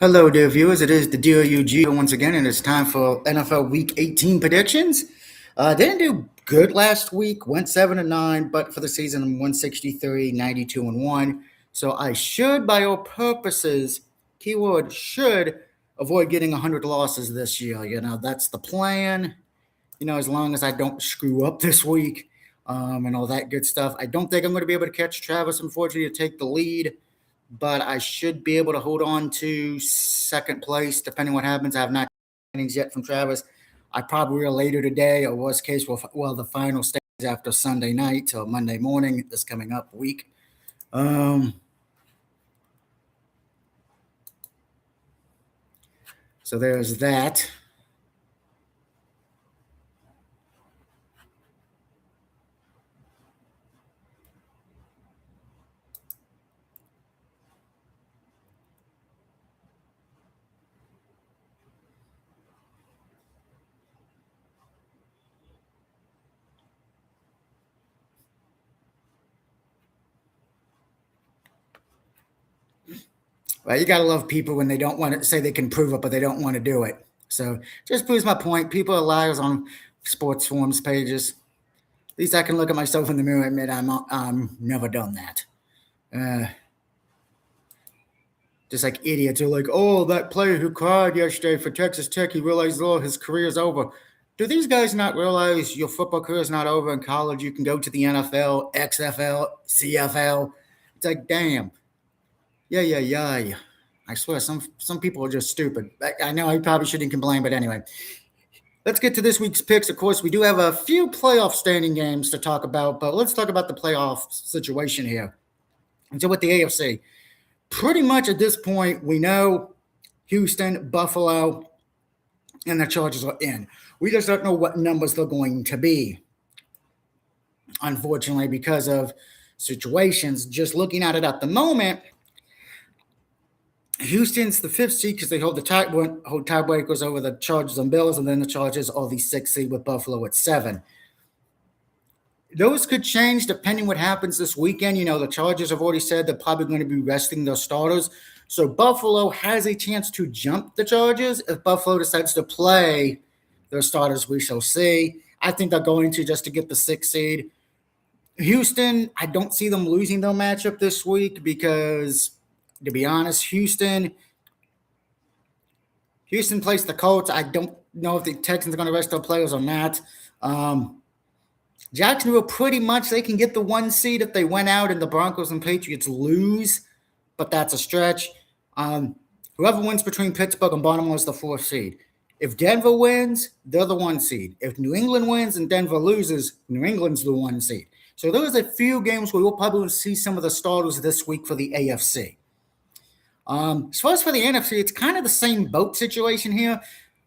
Hello, dear viewers. It is the DOUG once again, and it's time for NFL Week 18 predictions. Didn't do good last week. Went 7-9, but for the season, I'm 163, 92-1. So I should, by all purposes, keyword should, avoid getting 100 losses this year. That's the plan. As long as I don't screw up this week, and all that good stuff. I don't think I'm going to be able to catch Travis, unfortunately, to take the lead, but I should be able to hold on to second place, depending what happens. I have not innings yet from Travis. I probably will later today, or worst case, the final stage after Sunday night till Monday morning this coming up week. So there's that. Well, you got to love people when they don't want to say they can prove it, but they don't want to do it. So just proves my point. People are liars on sports forums pages. At least I can look at myself in the mirror and admit I'm never done that. Just like idiots who are like, oh, that player who cried yesterday for Texas Tech, he realized, oh, his career's over. Do these guys not realize your football career is not over in college? You can go to the NFL, XFL, CFL. It's like, damn. Yeah. I swear, some people are just stupid. I know I probably shouldn't complain, but anyway. Let's get to this week's picks. Of course, we do have a few playoff standing games to talk about, but let's talk about the playoff situation here. And so with the AFC, pretty much at this point, we know Houston, Buffalo, and the Chargers are in. We just don't know what numbers they're going to be, unfortunately, because of situations. Just looking at it at the moment, Houston's the 5th seed because they hold tiebreakers over the Chargers and Bills, and then the Chargers are the 6th seed with Buffalo at 7. Those could change depending what happens this weekend. The Chargers have already said they're probably going to be resting their starters. So Buffalo has a chance to jump the Chargers. If Buffalo decides to play their starters, we shall see. I think they're going to just to get the 6th seed. Houston, I don't see them losing their matchup this week because, to be honest, Houston plays the Colts. I don't know if the Texans are going to rest their players or not. Jacksonville, pretty much, they can get the 1 seed if they went out and the Broncos and Patriots lose, but that's a stretch. Whoever wins between Pittsburgh and Baltimore is the 4th seed. If Denver wins, they're the 1 seed. If New England wins and Denver loses, New England's the 1 seed. So there's a few games where we'll probably see some of the starters this week for the AFC. As far as for the NFC, it's kind of the same boat situation here.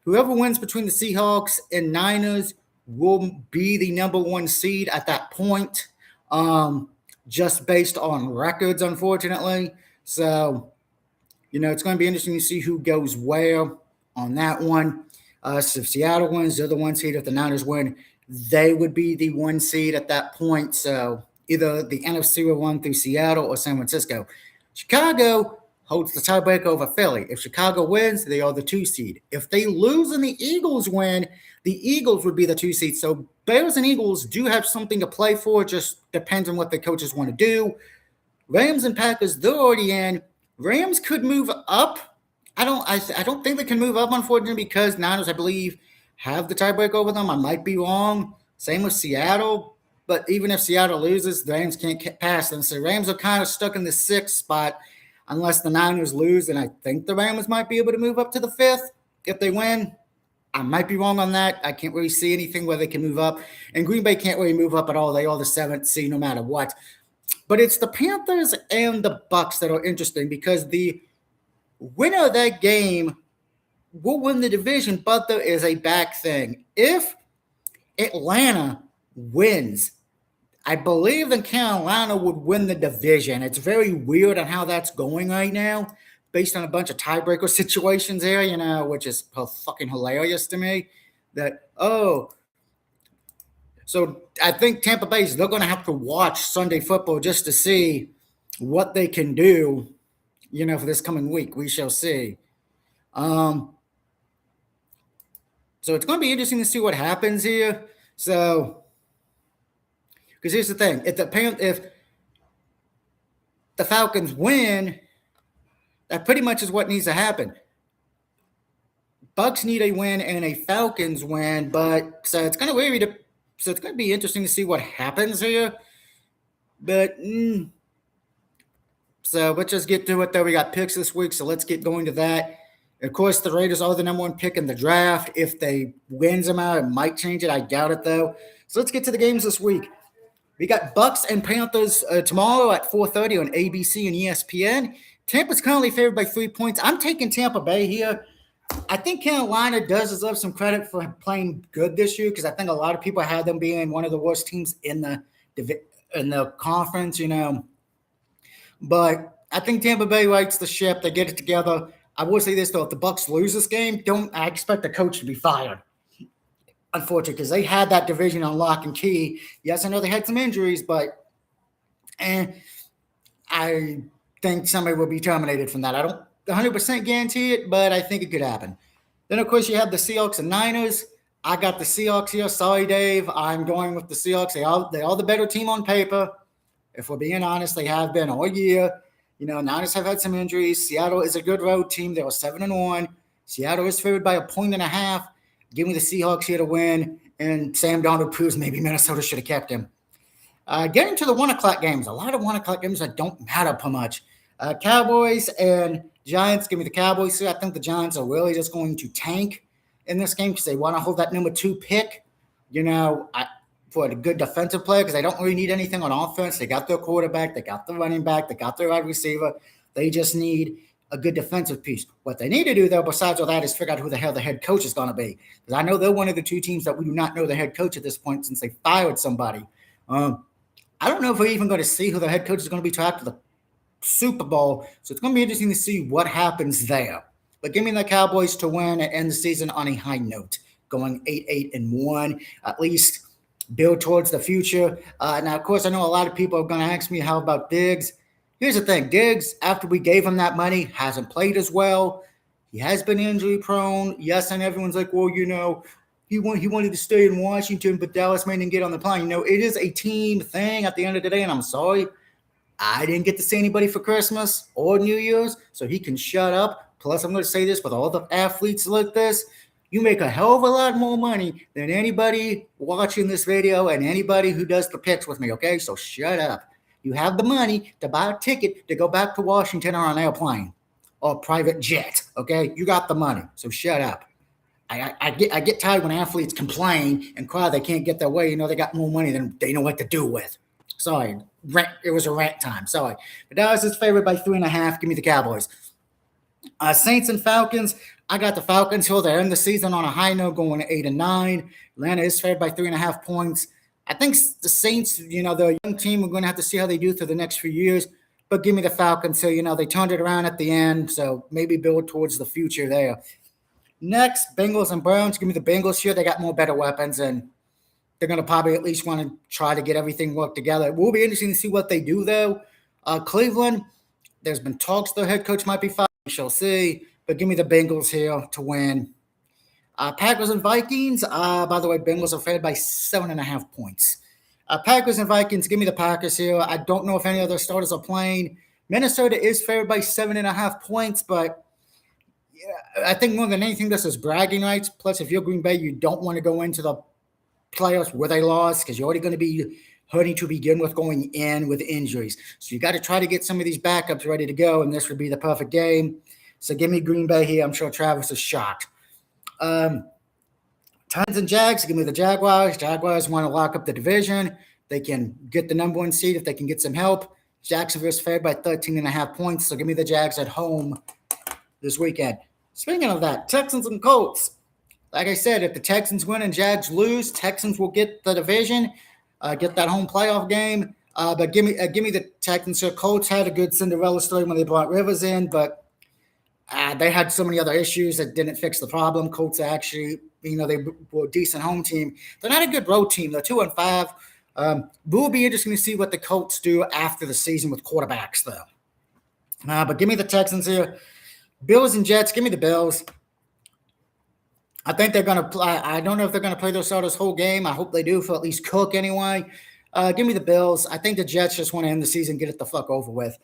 Whoever wins between the Seahawks and Niners will be the number 1 seed at that point, just based on records, unfortunately. So, it's going to be interesting to see who goes where on that one. So if Seattle wins, they're the 1 seed. If the Niners win, they would be the 1 seed at that point. So either the NFC will run through Seattle or San Francisco. Chicago holds the tiebreaker over Philly. If Chicago wins, they are the 2 seed. If they lose and the Eagles win, the Eagles would be the 2 seed. So Bears and Eagles do have something to play for. Just depends on what the coaches want to do. Rams and Packers, they're already in. Rams could move up. I don't think they can move up, unfortunately, because Niners, I believe, have the tiebreaker over them. I might be wrong. Same with Seattle. But even if Seattle loses, the Rams can't pass them. So Rams are kind of stuck in the 6th spot unless the Niners lose, and I think the Rams might be able to move up to the 5th if they win. I might be wrong on that. I can't really see anything where they can move up. And Green Bay can't really move up at all. They are the 7th seed no matter what. But it's the Panthers and the Bucs that are interesting because the winner of that game will win the division, but there is a back thing. If Atlanta wins, I believe that Carolina would win the division. It's very weird on how that's going right now, based on a bunch of tiebreaker situations here, which is fucking hilarious to me. So I think Tampa Bay, they're going to have to watch Sunday football just to see what they can do, for this coming week. We shall see. So it's going to be interesting to see what happens here. So, because here's the thing: if the Falcons win, that pretty much is what needs to happen. Bucks need a win and a Falcons win, but so it's going to so it's going to be interesting to see what happens here. But so let's just get to it. Though we got picks this week, so let's get going to that. Of course, the Raiders are the number one pick in the draft. If they wins them out, it might change it. I doubt it though. So let's get to the games this week. We got Bucks and Panthers tomorrow at 4:30 on ABC and ESPN. Tampa's currently favored by 3 points. I'm taking Tampa Bay here. I think Carolina does deserve some credit for playing good this year because I think a lot of people had them being one of the worst teams in the conference, But I think Tampa Bay rights the ship. They get it together. I will say this though: if the Bucks lose this game, I expect the coach to be fired. Unfortunately, because they had that division on lock and key. Yes, I know they had some injuries, but I think somebody will be terminated from that. I don't 100% guarantee it, but I think it could happen. Then, of course, you have the Seahawks and Niners. I got the Seahawks here. Sorry, Dave. I'm going with the Seahawks. They are the better team on paper. If we're being honest, they have been all year. Niners have had some injuries. Seattle is a good road team. They were 7-1. Seattle is favored by 1.5. Give me the Seahawks here to win. And Sam Darnold proves maybe Minnesota should have kept him. Getting to the 1 o'clock games. A lot of 1 o'clock games that don't matter per much. Cowboys and Giants. Give me the Cowboys here. I think the Giants are really just going to tank in this game because they want to hold that number 2 pick. For a good defensive player because they don't really need anything on offense. They got their quarterback. They got the running back. They got their wide receiver. They just need a good defensive piece. What they need to do, though, besides all that, is figure out who the hell the head coach is going to be. Because I know they're one of the 2 teams that we do not know the head coach at this point since they fired somebody. I don't know if we're even going to see who the head coach is going to be till after the Super Bowl. So it's going to be interesting to see what happens there. But give me the Cowboys to win and end the season on a high note, going 8-1, at least build towards the future. Now, of course, I know a lot of people are going to ask me, how about Diggs? Here's the thing. Diggs, after we gave him that money, hasn't played as well. He has been injury prone. Yes, and everyone's like, well, he wanted to stay in Washington, but Dallas made him get on the plane. It is a team thing at the end of the day, and I'm sorry. I didn't get to see anybody for Christmas or New Year's, so he can shut up. Plus, I'm going to say this with all the athletes like this. You make a hell of a lot more money than anybody watching this video and anybody who does the picks with me, okay? So shut up. You have the money to buy a ticket to go back to Washington on an airplane or a private jet, okay? You got the money, so shut up. I get tired when athletes complain and cry they can't get their way. They got more money than they know what to do with. Sorry, it was a rant time. Sorry. But Dallas is favored by 3.5. Give me the Cowboys. Saints and Falcons. I got the Falcons here. They end the season on a high note, going 8-9. Atlanta is favored by 3.5 points. I think the Saints, they're a young team. We're going to have to see how they do through the next few years. But give me the Falcons. So, they turned it around at the end. So maybe build towards the future there. Next, Bengals and Browns. Give me the Bengals here. They got more better weapons, and they're going to probably at least want to try to get everything worked together. It will be interesting to see what they do, though. Cleveland, there's been talks their head coach might be fired. We shall see. But give me the Bengals here to win. Packers and Vikings. By the way, Bengals are favored by 7.5 points. Packers and Vikings. Give me the Packers here. I don't know if any other starters are playing. Minnesota is favored by 7.5 points, but I think more than anything, this is bragging rights. Plus, if you're Green Bay, you don't want to go into the playoffs with a loss because you're already going to be hurting to begin with going in with injuries. So you got to try to get some of these backups ready to go, and this would be the perfect game. So give me Green Bay here. I'm sure Travis is shocked. Titans and Jags. Give me the Jaguars. Jaguars want to lock up the division. They can get the number 1 seed if they can get some help. Jacksonville is favored by 13.5 points. So give me the Jags at home this weekend. Speaking of that, Texans and Colts. Like I said, if the Texans win and Jags lose, Texans will get the division, get that home playoff game. But give me the Texans. So Colts had a good Cinderella story when they brought Rivers in, but they had so many other issues that didn't fix the problem. Colts actually, they were a decent home team. They're not a good road team. They're 2-5. It will be interesting to see what the Colts do after the season with quarterbacks, though. But give me the Texans here. Bills and Jets, give me the Bills. I think they're going to play. I don't know if they're going to play their starters whole game. I hope they do for at least Cook anyway. Give me the Bills. I think the Jets just want to end the season, get it the fuck over with.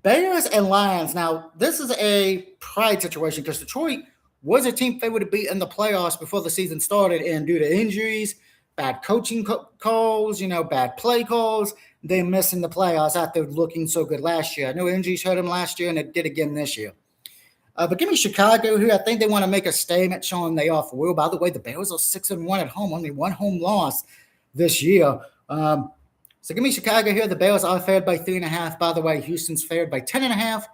Bears and Lions. Now, this is a pride situation because Detroit was a team favorite to beat in the playoffs before the season started, and due to injuries, bad coaching calls, bad play calls, they missing the playoffs after looking so good last year. I know injuries hurt them last year, and it did again this year. But give me Chicago here. I think they want to make a statement showing they are for real. By the way, the Bears are 6-1 at home, only one home loss this year. So give me Chicago here. The Bears are favored by 3.5. By the way, Houston's favored by 10.5.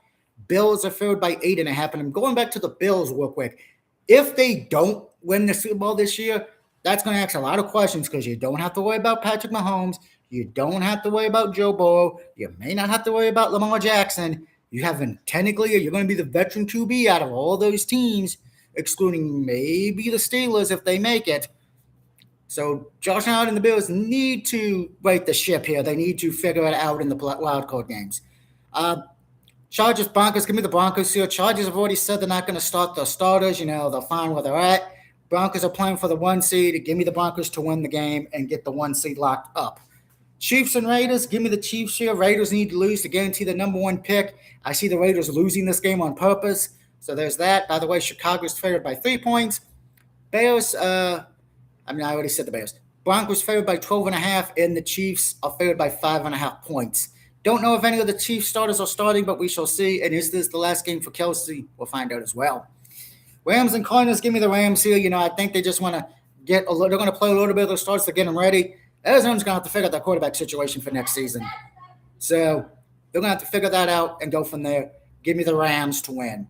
Bills are favored by 8.5. And I'm going back to the Bills real quick. If they don't win the Super Bowl this year, that's going to ask a lot of questions because you don't have to worry about Patrick Mahomes. You don't have to worry about Joe Burrow. You may not have to worry about Lamar Jackson. You haven't technically, you're going to be the veteran QB out of all those teams, excluding maybe the Steelers if they make it. So Josh Allen and the Bills need to right the ship here. They need to figure it out in the wild card games. Chargers, Broncos, give me the Broncos here. Chargers have already said they're not going to start their starters. They'll find where they're at. Broncos are playing for the 1 seed. Give me the Broncos to win the game and get the 1 seed locked up. Chiefs and Raiders, give me the Chiefs here. Raiders need to lose to guarantee the number 1 pick. I see the Raiders losing this game on purpose. So there's that. By the way, Chicago's favored by 3 points. Bears, I already said the Bears. Broncos favored by 12.5, and the Chiefs are favored by 5.5 points. Don't know if any of the Chiefs starters are starting, but we shall see. And is this the last game for Kelsey? We'll find out as well. Rams and Cardinals, give me the Rams here. I think they just want to they're going to play a little bit of their starts to get them ready. Arizona's going to have to figure out their quarterback situation for next season. So they're going to have to figure that out and go from there. Give me the Rams to win.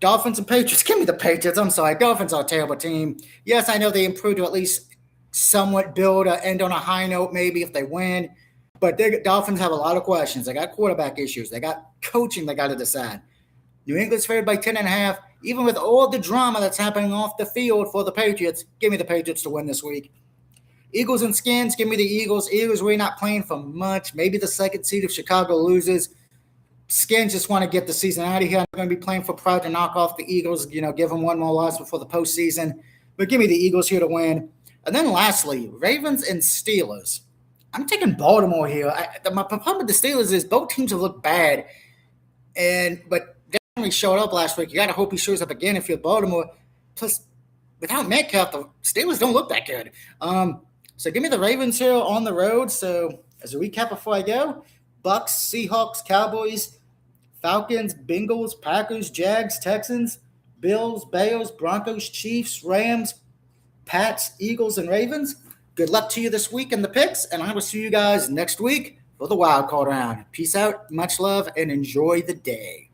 Dolphins and Patriots. Give me the Patriots. I'm sorry. Dolphins are a terrible team. Yes, I know they improved to at least somewhat build or end on a high note maybe if they win. But the Dolphins have a lot of questions. They got quarterback issues. They got coaching they got to decide. New England's favored by 10.5. Even with all the drama that's happening off the field for the Patriots, give me the Patriots to win this week. Eagles and Skins, give me the Eagles. Eagles really not playing for much. Maybe the second seed if Chicago loses. Skins just want to get the season out of here. I'm going to be playing for pride to knock off the Eagles, give them one more loss before the postseason. But give me the Eagles here to win. And then lastly, Ravens and Steelers. I'm taking Baltimore here. My problem with the Steelers is both teams have looked bad. But definitely showed up last week. You got to hope he shows up again if you're Baltimore. Plus, without Metcalf, the Steelers don't look that good. So give me the Ravens here on the road. So as a recap before I go, Bucks, Seahawks, Cowboys, Falcons, Bengals, Packers, Jags, Texans, Bills, Bears, Broncos, Chiefs, Rams, Pats, Eagles, and Ravens. Good luck to you this week in the picks, and I will see you guys next week for the wild card round. Peace out, much love, and enjoy the day.